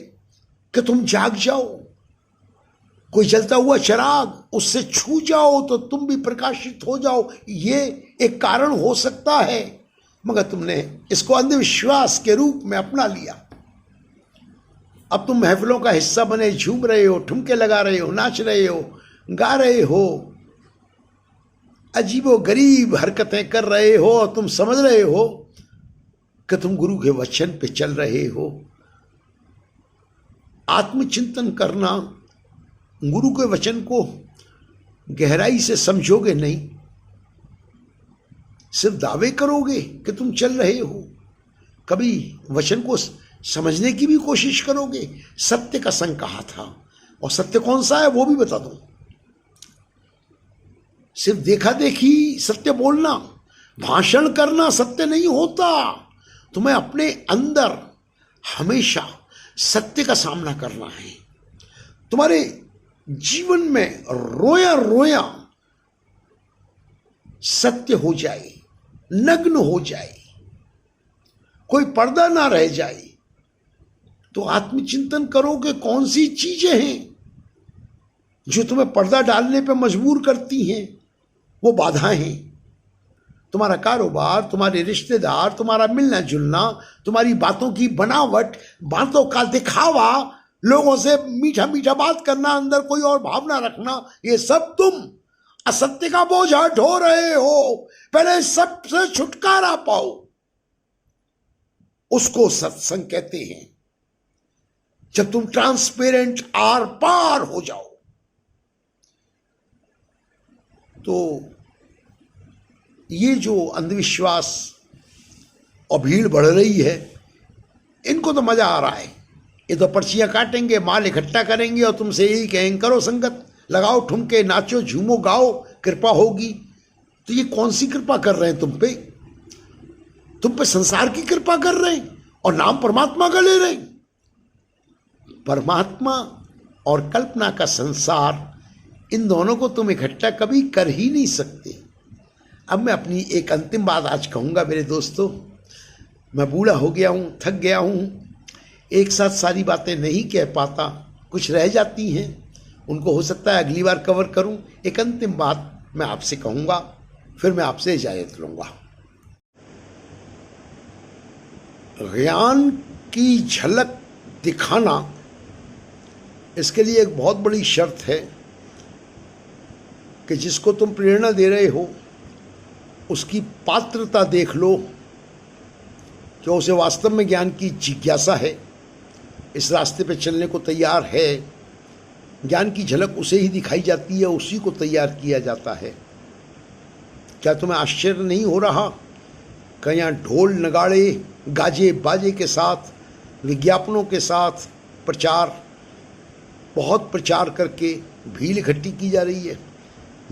कि तुम जाग जाओ, कोई जलता हुआ चिराग उससे छू जाओ तो तुम भी प्रकाशित हो जाओ, ये एक कारण हो सकता है, मगर तुमने इसको अंधविश्वास के रूप में अपना लिया। अब तुम महफिलों का हिस्सा बने, झूम रहे हो, ठुमके लगा रहे हो, नाच रहे हो, गा रहे हो, अजीबो गरीब हरकतें कर रहे हो, और तुम समझ रहे हो कि तुम गुरु के वचन पे चल रहे हो। आत्मचिंतन करना, गुरु के वचन को गहराई से समझोगे नहीं, सिर्फ दावे करोगे कि तुम चल रहे हो, कभी वचन को समझने की भी कोशिश करोगे। सत्य का संग कहा था, और सत्य कौन सा है वो भी बता दूं। सिर्फ देखा देखी सत्य बोलना, भाषण करना सत्य नहीं होता। तुम्हें अपने अंदर हमेशा सत्य का सामना करना है। तुम्हारे जीवन में रोया रोया सत्य हो जाए, नग्न हो जाए, कोई पर्दा ना रह जाए। तो आत्मचिंतन करो कि कौन सी चीजें हैं जो तुम्हें पर्दा डालने पर मजबूर करती हैं, वो बाधाएं हैं। तुम्हारा कारोबार, तुम्हारे रिश्तेदार, तुम्हारा मिलना जुलना, तुम्हारी बातों की बनावट, बातों का दिखावा, लोगों से मीठा मीठा बात करना, अंदर कोई और भावना रखना, ये सब तुम असत्य का बोझा ढो रहे हो। पहले सबसे छुटकारा पाओ, उसको सत्संग कहते हैं। जब तुम ट्रांसपेरेंट आर पार हो जाओ, तो ये जो अंधविश्वास और भीड़ बढ़ रही है, इनको तो मजा आ रहा है। ये तो पर्चियां काटेंगे, माल इकट्ठा करेंगे और तुमसे यही कहेंगे करो संगत, लगाओ ठुमके, नाचो, झूमो, गाओ, कृपा होगी। तो ये कौन सी कृपा कर रहे हैं तुम पे? तुम पे संसार की कृपा कर रहे हैं और नाम परमात्मा का ले रहे हैं। परमात्मा और कल्पना का संसार, इन दोनों को तुम इकट्ठा कभी कर ही नहीं सकते। अब मैं अपनी एक अंतिम बात आज कहूँगा मेरे दोस्तों। मैं बूढ़ा हो गया हूँ, थक गया हूँ, एक साथ सारी बातें नहीं कह पाता, कुछ रह जाती हैं, उनको हो सकता है अगली बार कवर करूँ। एक अंतिम बात मैं आपसे कहूँगा, फिर मैं आपसे इजाज़त लूँगा। ज्ञान की झलक दिखाना, इसके लिए एक बहुत बड़ी शर्त है कि जिसको तुम प्रेरणा दे रहे हो उसकी पात्रता देख लो, जो उसे वास्तव में ज्ञान की जिज्ञासा है, इस रास्ते पे चलने को तैयार है। ज्ञान की झलक उसे ही दिखाई जाती है, उसी को तैयार किया जाता है। क्या तुम्हें आश्चर्य नहीं हो रहा कि यहाँ ढोल नगाड़े गाजे बाजे के साथ, विज्ञापनों के साथ प्रचार, बहुत प्रचार करके भीड़ इकट्ठी की जा रही है,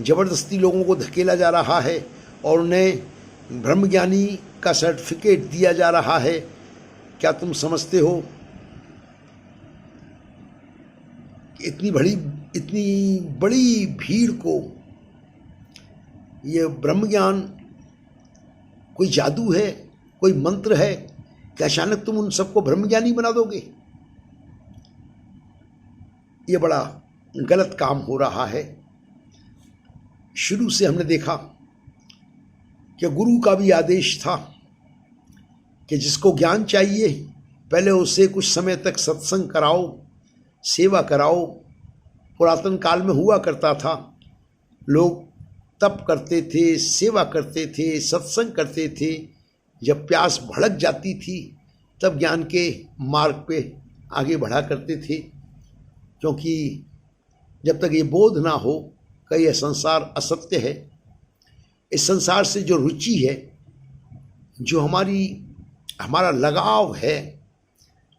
ज़बरदस्ती लोगों को धकेला जा रहा है और उन्हें ब्रह्मज्ञानी का सर्टिफिकेट दिया जा रहा है। क्या तुम समझते हो कि इतनी बड़ी भीड़ को ये ब्रह्मज्ञान कोई जादू है, कोई मंत्र है कि अचानक तुम उन सबको ब्रह्मज्ञानी बना दोगे? ये बड़ा गलत काम हो रहा है। शुरू से हमने देखा कि गुरु का भी आदेश था कि जिसको ज्ञान चाहिए पहले उसे कुछ समय तक सत्संग कराओ, सेवा कराओ। पुरातन काल में हुआ करता था, लोग तप करते थे, सेवा करते थे, सत्संग करते थे। जब प्यास भड़क जाती थी तब ज्ञान के मार्ग पे आगे बढ़ा करते थे, क्योंकि जब तक ये बोध ना हो कि यह संसार असत्य है, इस संसार से जो रुचि है, जो हमारा लगाव है,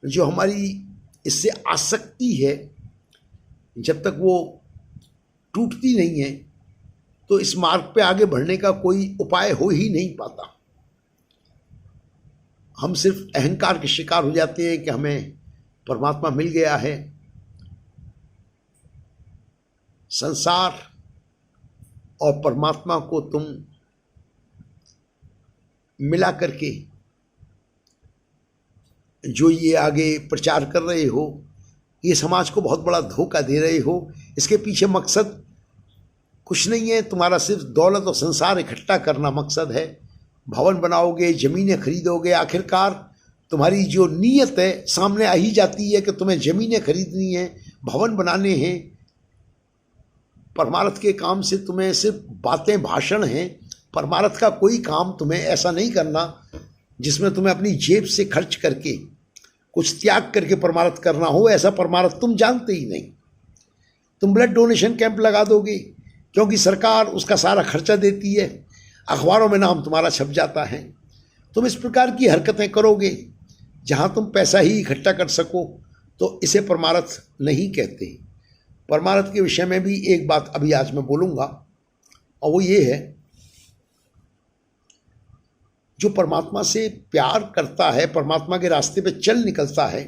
जो हमारी इससे आसक्ति है, जब तक वो टूटती नहीं है तो इस मार्ग पे आगे बढ़ने का कोई उपाय हो ही नहीं पाता। हम सिर्फ अहंकार के शिकार हो जाते हैं कि हमें परमात्मा मिल गया है। संसार और परमात्मा को तुम मिला करके जो ये आगे प्रचार कर रहे हो, ये समाज को बहुत बड़ा धोखा दे रहे हो। इसके पीछे मकसद कुछ नहीं है, तुम्हारा सिर्फ दौलत और संसार इकट्ठा करना मकसद है। भवन बनाओगे, ज़मीनें खरीदोगे, आखिरकार तुम्हारी जो नीयत है सामने आ ही जाती है कि तुम्हें ज़मीनें खरीदनी है, भवन बनाने हैं। परमार्थ के काम से तुम्हें सिर्फ बातें, भाषण हैं। परमार्थ का कोई काम तुम्हें ऐसा नहीं करना जिसमें तुम्हें अपनी जेब से खर्च करके, कुछ त्याग करके परमार्थ करना हो। ऐसा परमार्थ तुम जानते ही नहीं। तुम ब्लड डोनेशन कैंप लगा दोगे क्योंकि सरकार उसका सारा खर्चा देती है, अखबारों में नाम तुम्हारा छप जाता है। तुम इस प्रकार की हरकतें करोगे जहाँ तुम पैसा ही इकट्ठा कर सको, तो इसे परमार्थ नहीं कहते। परमार्थ के विषय में भी एक बात अभी आज मैं बोलूँगा, और वो ये है, जो परमात्मा से प्यार करता है, परमात्मा के रास्ते पे चल निकलता है,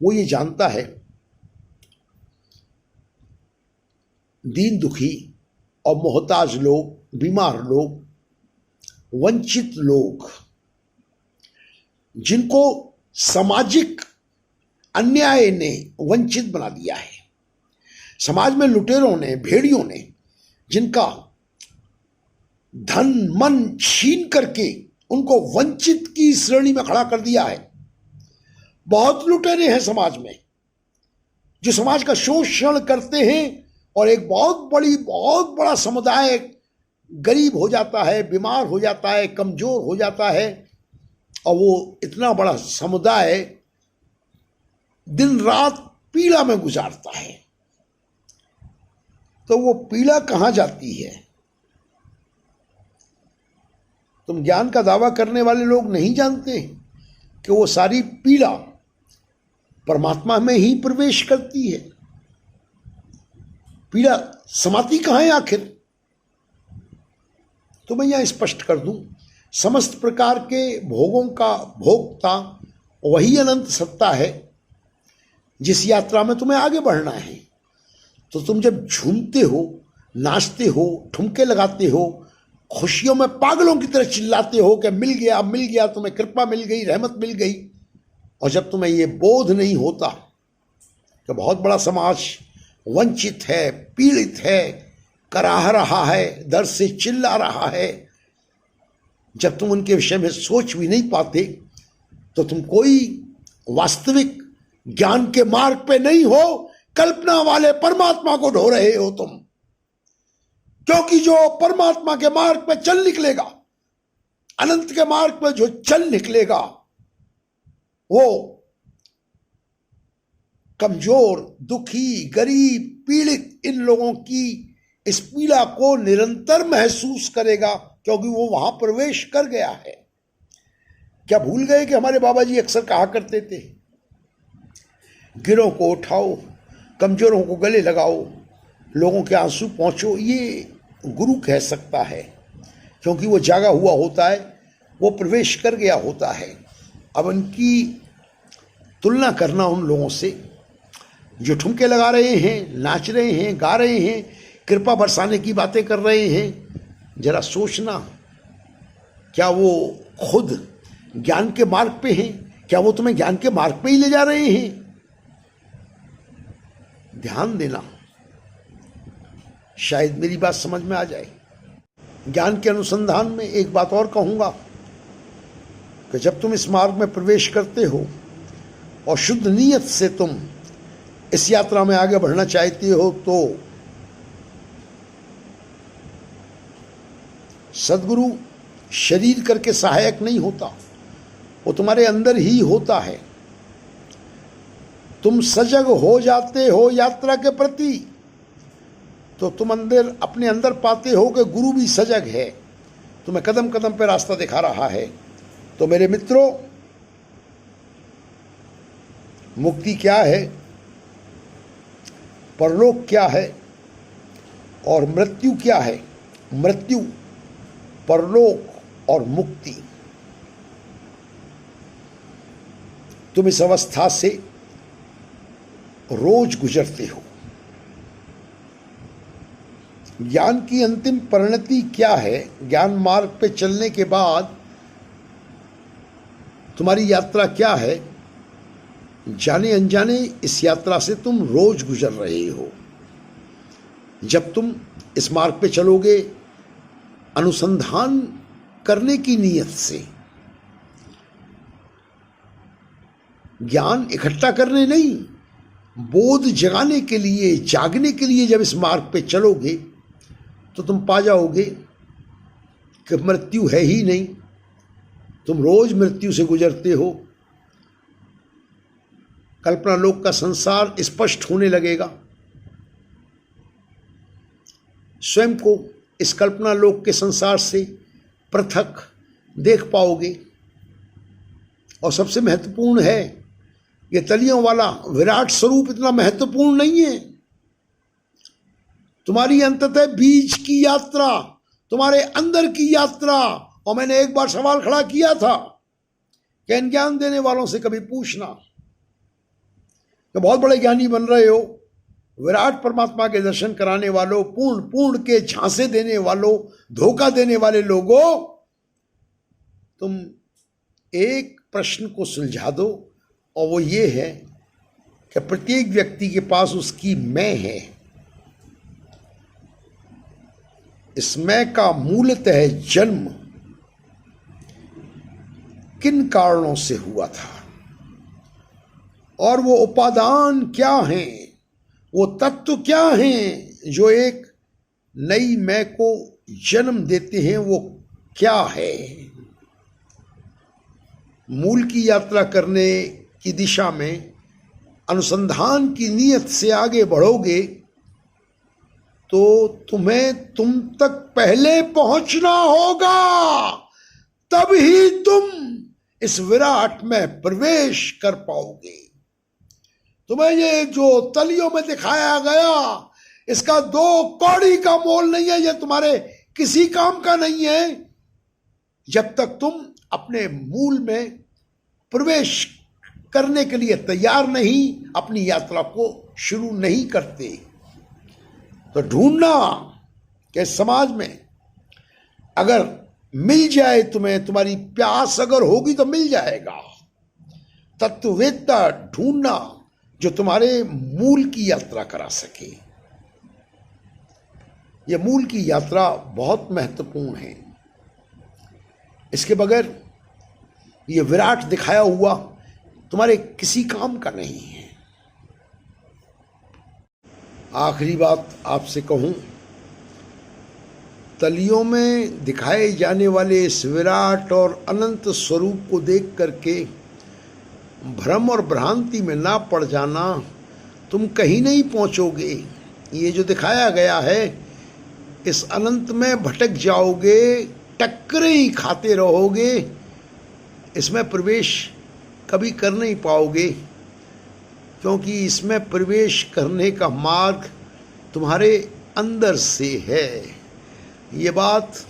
वो ये जानता है दीन दुखी और मोहताज लोग, बीमार लोग, वंचित लोग, जिनको सामाजिक अन्याय ने वंचित बना दिया है, समाज में लुटेरों ने, भेड़ियों ने जिनका धन मन छीन करके उनको वंचित की श्रेणी में खड़ा कर दिया है। बहुत लुटेरे हैं समाज में जो समाज का शोषण करते हैं और एक बहुत बड़ा समुदाय गरीब हो जाता है, बीमार हो जाता है, कमजोर हो जाता है और वो इतना बड़ा समुदाय दिन रात पीड़ा में गुजारता है। तो वो पीड़ा कहां जाती है? तुम ज्ञान का दावा करने वाले लोग नहीं जानते कि वो सारी पीड़ा परमात्मा में ही प्रवेश करती है। पीड़ा समाती कहां है आखिर? तो मैं यहां स्पष्ट कर दूं, समस्त प्रकार के भोगों का भोक्ता वही अनंत सत्ता है जिस यात्रा में तुम्हें आगे बढ़ना है। तो तुम जब झूमते हो, नाचते हो, ठुमके लगाते हो, खुशियों में पागलों की तरह चिल्लाते हो कि मिल गया, तुम्हें कृपा मिल गई, रहमत मिल गई, और जब तुम्हें ये बोध नहीं होता कि बहुत बड़ा समाज वंचित है, पीड़ित है, कराह रहा है, दर्द से चिल्ला रहा है, जब तुम उनके विषय में सोच भी नहीं पाते, तो तुम कोई वास्तविक ज्ञान के मार्ग पे नहीं हो, कल्पना वाले परमात्मा को ढो रहे हो तुम। क्योंकि जो परमात्मा के मार्ग पे चल निकलेगा, अनंत के मार्ग पे जो चल निकलेगा, वो कमजोर, दुखी, गरीब, पीड़ित इन लोगों की इस पीड़ा को निरंतर महसूस करेगा, क्योंकि वो वहां प्रवेश कर गया है। क्या भूल गए कि हमारे बाबा जी अक्सर कहा करते थे, गिरों को उठाओ, कमजोरों को गले लगाओ, लोगों के आंसू पहुंचो। ये गुरु कह सकता है, क्योंकि वो जागा हुआ होता है, वो प्रवेश कर गया होता है। अब उनकी तुलना करना उन लोगों से जो ठुमके लगा रहे हैं, नाच रहे हैं, गा रहे हैं, कृपा बरसाने की बातें कर रहे हैं, जरा सोचना, क्या वो खुद ज्ञान के मार्ग पे हैं? क्या वो तुम्हें ज्ञान के मार्ग पे ही ले जा रहे हैं? ध्यान देना, शायद मेरी बात समझ में आ जाए। ज्ञान के अनुसंधान में एक बात और कहूंगा कि जब तुम इस मार्ग में प्रवेश करते हो और शुद्ध नीयत से तुम इस यात्रा में आगे बढ़ना चाहते हो, तो सद्गुरु शरीर करके सहायक नहीं होता, वो तुम्हारे अंदर ही होता है। तुम सजग हो जाते हो यात्रा के प्रति, तो तुम अपने अंदर पाते हो कि गुरु भी सजग है, तुम्हें कदम कदम पे रास्ता दिखा रहा है। तो मेरे मित्रों, मुक्ति क्या है, परलोक क्या है और मृत्यु क्या है? मृत्यु, परलोक और मुक्ति, तुम इस अवस्था से रोज गुजरते हो। ज्ञान की अंतिम परिणति क्या है? ज्ञान मार्ग पे चलने के बाद तुम्हारी यात्रा क्या है? जाने अनजाने इस यात्रा से तुम रोज गुजर रहे हो। जब तुम इस मार्ग पे चलोगे अनुसंधान करने की नीयत से, ज्ञान इकट्ठा करने नहीं, बोध जगाने के लिए, जागने के लिए जब इस मार्ग पे चलोगे, तो तुम पा जाओगे कि मृत्यु है ही नहीं। तुम रोज मृत्यु से गुजरते हो। कल्पना लोक का संसार स्पष्ट होने लगेगा। स्वयं को इस कल्पना लोक के संसार से पृथक देख पाओगे। और सबसे महत्वपूर्ण है, ये तलियों वाला विराट स्वरूप इतना महत्वपूर्ण नहीं है। तुम्हारी अंततः बीज की यात्रा, तुम्हारे अंदर की यात्रा। और मैंने एक बार सवाल खड़ा किया था कि इन ज्ञान देने वालों से कभी पूछना कि बहुत बड़े ज्ञानी बन रहे हो, विराट परमात्मा के दर्शन कराने वालों, पूर्ण के झांसे देने वालों, धोखा देने वाले लोगों, तुम एक प्रश्न को सुलझा दो, और वो ये है कि प्रत्येक व्यक्ति के पास उसकी मैं है। इस मैं का मूलतः जन्म किन कारणों से हुआ था और वो उपादान क्या हैं, वो तत्व क्या हैं जो एक नई मैं को जन्म देते हैं, वो क्या है। मूल की यात्रा करने की दिशा में अनुसंधान की नीयत से आगे बढ़ोगे तो तुम्हें तुम तक पहले पहुंचना होगा, तब ही तुम इस विराट में प्रवेश कर पाओगे। तुम्हें ये जो तलियों में दिखाया गया इसका 2 कौड़ी का मोल नहीं है, ये तुम्हारे किसी काम का नहीं है जब तक तुम अपने मूल में प्रवेश करने के लिए तैयार नहीं, अपनी यात्रा को शुरू नहीं करते। तो ढूंढना कि समाज में अगर मिल जाए तुम्हें, तुम्हारी प्यास अगर होगी तो मिल जाएगा। तत्ववेत्ता ढूंढना जो तुम्हारे मूल की यात्रा करा सके। यह मूल की यात्रा बहुत महत्वपूर्ण है। इसके बगैर यह विराट दिखाया हुआ तुम्हारे किसी काम का नहीं है। आखिरी बात आपसे कहूं, तलियों में दिखाए जाने वाले इस विराट और अनंत स्वरूप को देख करके भ्रम और भ्रांति में ना पड़ जाना, तुम कहीं नहीं पहुंचोगे। ये जो दिखाया गया है इस अनंत में भटक जाओगे, टक्करें ही खाते रहोगे, इसमें प्रवेश कभी कर नहीं पाओगे, क्योंकि इसमें प्रवेश करने का मार्ग तुम्हारे अंदर से है। ये बात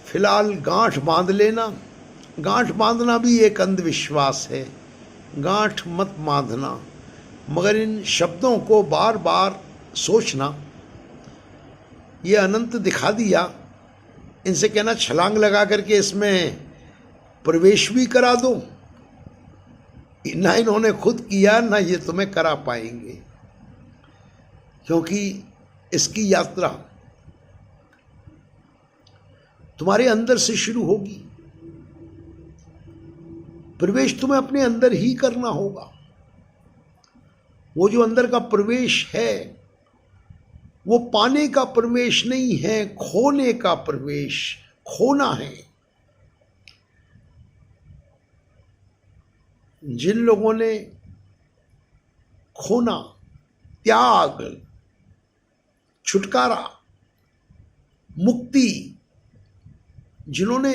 फिलहाल गांठ बांध लेना। गांठ बांधना भी एक अंधविश्वास है, गांठ मत बांधना, मगर इन शब्दों को बार बार सोचना। ये अनंत दिखा दिया, इनसे कहना छलांग लगा करके इसमें प्रवेश भी करा दो, ना इन्होंने खुद किया ना ये तुम्हें करा पाएंगे, क्योंकि इसकी यात्रा तुम्हारे अंदर से शुरू होगी। प्रवेश तुम्हें अपने अंदर ही करना होगा। वो जो अंदर का प्रवेश है वो पाने का प्रवेश नहीं है, खोने का प्रवेश, खोना है। जिन लोगों ने खोना, त्याग, छुटकारा, मुक्ति, जिन्होंने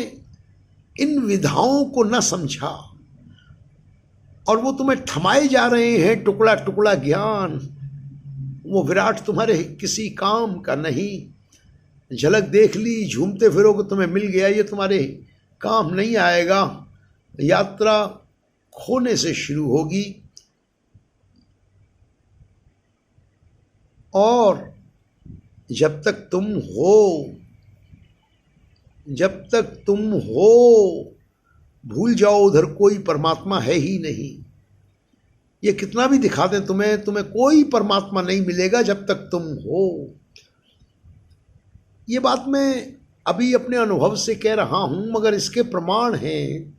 इन विधाओं को न समझा और वो तुम्हें थमाए जा रहे हैं टुकड़ा टुकड़ा ज्ञान, वो विराट तुम्हारे किसी काम का नहीं। झलक देख ली, झूमते फिरोगे तुम्हें मिल गया, ये तुम्हारे काम नहीं आएगा। यात्रा खोने से शुरू होगी और जब तक तुम हो भूल जाओ उधर कोई परमात्मा है ही नहीं। ये कितना भी दिखा दें तुम्हें कोई परमात्मा नहीं मिलेगा जब तक तुम हो। ये बात मैं अभी अपने अनुभव से कह रहा हूं, मगर इसके प्रमाण हैं।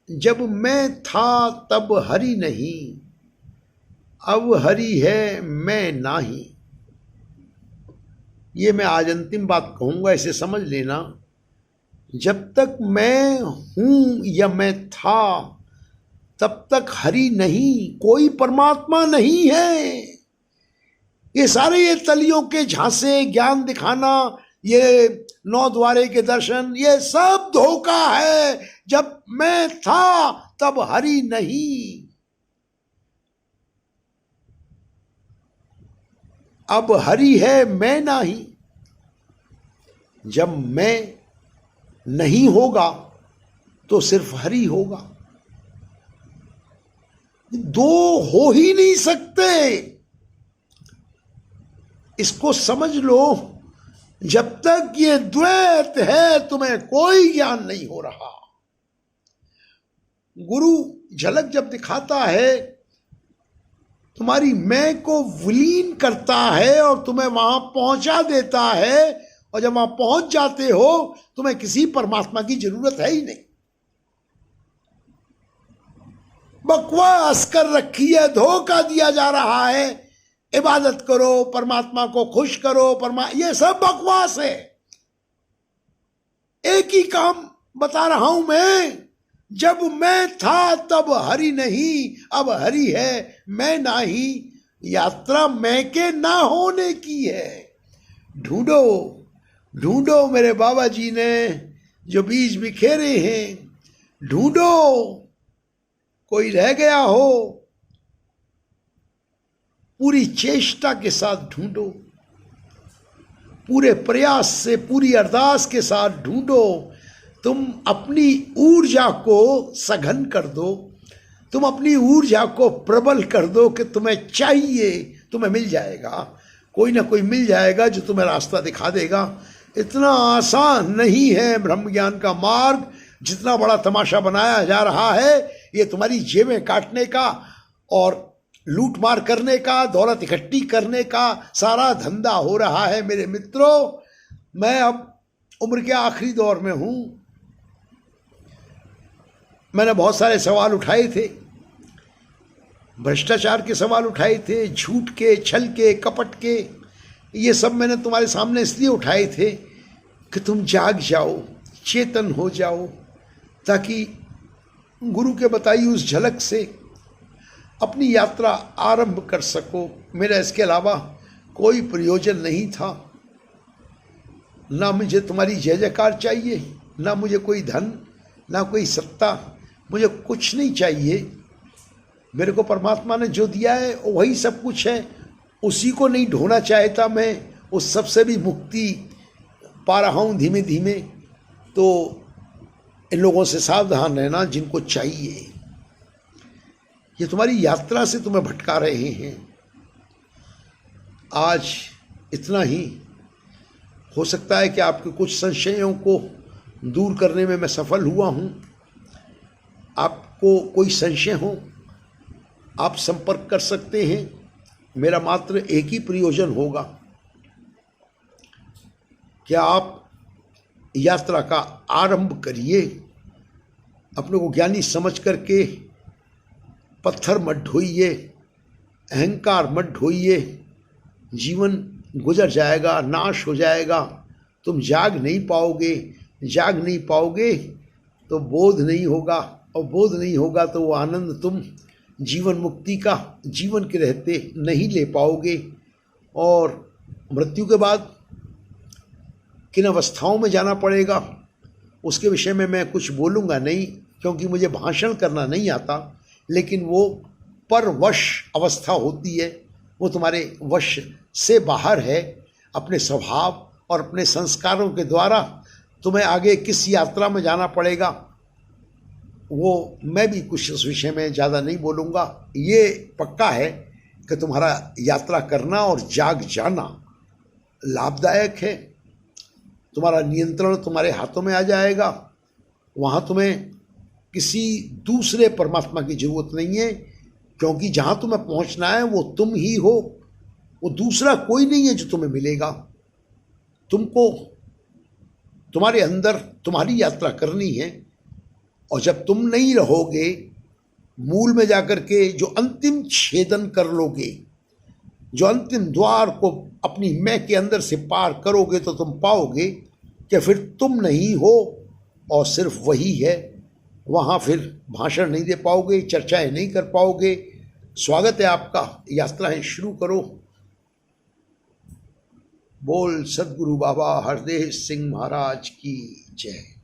जब मैं था तब हरि नहीं, अब हरि है मैं नाही। ये मैं आज अंतिम बात कहूंगा, इसे समझ लेना। जब तक मैं हूं या मैं था तब तक हरि नहीं, कोई परमात्मा नहीं है। ये सारे ये तलियों के झांसे, ज्ञान दिखाना, ये 9 द्वारे के दर्शन, ये सब धोखा है। जब मैं था तब हरि नहीं, अब हरि है मैं नहीं। जब मैं नहीं होगा तो सिर्फ हरि होगा। दो हो ही नहीं सकते, इसको समझ लो। जब तक ये द्वैत है तुम्हें कोई ज्ञान नहीं हो रहा। गुरु झलक जब दिखाता है तुम्हारी मैं को विलीन करता है और तुम्हें वहां पहुंचा देता है। और जब वहां पहुंच जाते हो तुम्हें किसी परमात्मा की जरूरत है ही नहीं। बकवास कर रखी है, धोखा दिया जा रहा है। इबादत करो, परमात्मा को खुश करो, ये सब बकवास है। एक ही काम बता रहा हूं मैं, जब मैं था तब हरि नहीं, अब हरि है मैं नहीं। यात्रा मैं के ना होने की है। ढूंढो ढूंढो मेरे बाबा जी ने जो बीज बिखेरे हैं, ढूंढो। कोई रह गया हो, पूरी चेष्टा के साथ ढूंढो, पूरे प्रयास से, पूरी अरदास के साथ ढूंढो। तुम अपनी ऊर्जा को सघन कर दो, तुम अपनी ऊर्जा को प्रबल कर दो कि तुम्हें चाहिए, तुम्हें मिल जाएगा। कोई ना कोई मिल जाएगा जो तुम्हें रास्ता दिखा देगा। इतना आसान नहीं है ब्रह्म ज्ञान का मार्ग जितना बड़ा तमाशा बनाया जा रहा है। ये तुम्हारी जेबें काटने का और लूट मार करने का, दौलत इकट्ठी करने का सारा धंधा हो रहा है। मेरे मित्रों, मैं अब उम्र के आखिरी दौर में हूं। मैंने बहुत सारे सवाल उठाए थे, भ्रष्टाचार के सवाल उठाए थे, झूठ के, छल के, कपट के। ये सब मैंने तुम्हारे सामने इसलिए उठाए थे कि तुम जाग जाओ, चेतन हो जाओ, ताकि गुरु के बताई उस झलक से अपनी यात्रा आरंभ कर सको। मेरा इसके अलावा कोई प्रयोजन नहीं था। ना मुझे तुम्हारी जय जयकार चाहिए, ना मुझे कोई धन, ना कोई सत्ता, मुझे कुछ नहीं चाहिए। मेरे को परमात्मा ने जो दिया है वही सब कुछ है। उसी को नहीं ढोना चाहता मैं, उस सब से भी मुक्ति पा रहा हूँ धीमे धीमे। तो इन लोगों से सावधान रहना जिनको चाहिए। ये तुम्हारी यात्रा से तुम्हें भटका रहे हैं। आज इतना ही। हो सकता है कि आपके कुछ संशयों को दूर करने में मैं सफल हुआ हूँ। आपको कोई संशय हो, आप संपर्क कर सकते हैं। मेरा मात्र एक ही प्रयोजन होगा कि आप यात्रा का आरंभ करिए। अपने को ज्ञानी समझ करके पत्थर मत ढोइए, अहंकार मत ढोइए। जीवन गुजर जाएगा, नाश हो जाएगा। तुम जाग नहीं पाओगे, जाग नहीं पाओगे तो बोध नहीं होगा, और बोध नहीं होगा तो वो आनंद तुम जीवन मुक्ति का जीवन के रहते नहीं ले पाओगे। और मृत्यु के बाद किन अवस्थाओं में जाना पड़ेगा उसके विषय में मैं कुछ बोलूँगा नहीं, क्योंकि मुझे भाषण करना नहीं आता। लेकिन वो परवश अवस्था होती है, वो तुम्हारे वश से बाहर है। अपने स्वभाव और अपने संस्कारों के द्वारा तुम्हें आगे किस यात्रा में जाना पड़ेगा वो मैं भी कुछ उस विषय में ज़्यादा नहीं बोलूँगा। ये पक्का है कि तुम्हारा यात्रा करना और जाग जाना लाभदायक है। तुम्हारा नियंत्रण तुम्हारे हाथों में आ जाएगा। वहाँ तुम्हें किसी दूसरे परमात्मा की ज़रूरत नहीं है, क्योंकि जहाँ तुम्हें पहुँचना है वो तुम ही हो। वो दूसरा कोई नहीं है जो तुम्हें मिलेगा। तुमको तुम्हारे अंदर तुम्हारी यात्रा करनी है। और जब तुम नहीं रहोगे, मूल में जाकर के जो अंतिम छेदन कर लोगे, जो अंतिम द्वार को अपनी मैं के अंदर से पार करोगे, तो तुम पाओगे कि फिर तुम नहीं हो और सिर्फ वही है। वहाँ फिर भाषण नहीं दे पाओगे, चर्चाएं नहीं कर पाओगे। स्वागत है आपका, यात्राएं शुरू करो। बोल सद्गुरु बाबा हरदेव सिंह महाराज की जय।